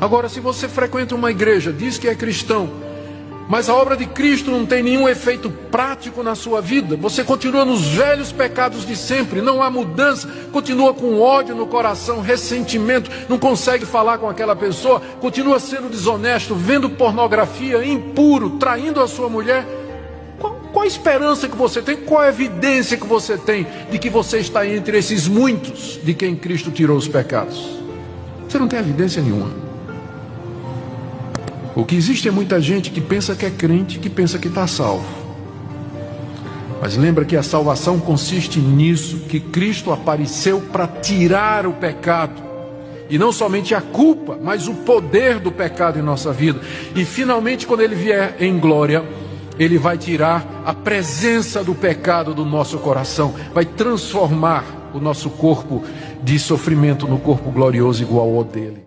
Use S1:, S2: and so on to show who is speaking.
S1: Agora, se você frequenta uma igreja, diz que é cristão, mas a obra de Cristo não tem nenhum efeito prático na sua vida, você continua nos velhos pecados de sempre, não há mudança, continua com ódio no coração, ressentimento, não consegue falar com aquela pessoa, continua sendo desonesto, vendo pornografia, impuro, traindo a sua mulher. Qual a esperança que você tem? Qual a evidência que você tem de que você está entre esses muitos de quem Cristo tirou os pecados? Você não tem evidência nenhuma. O que existe é muita gente que pensa que é crente, que pensa que está salvo. Mas lembra que a salvação consiste nisso, que Cristo apareceu para tirar o pecado. E não somente a culpa, mas o poder do pecado em nossa vida. E finalmente, quando Ele vier em glória, Ele vai tirar a presença do pecado do nosso coração. Vai transformar o nosso corpo de sofrimento no corpo glorioso igual ao dele.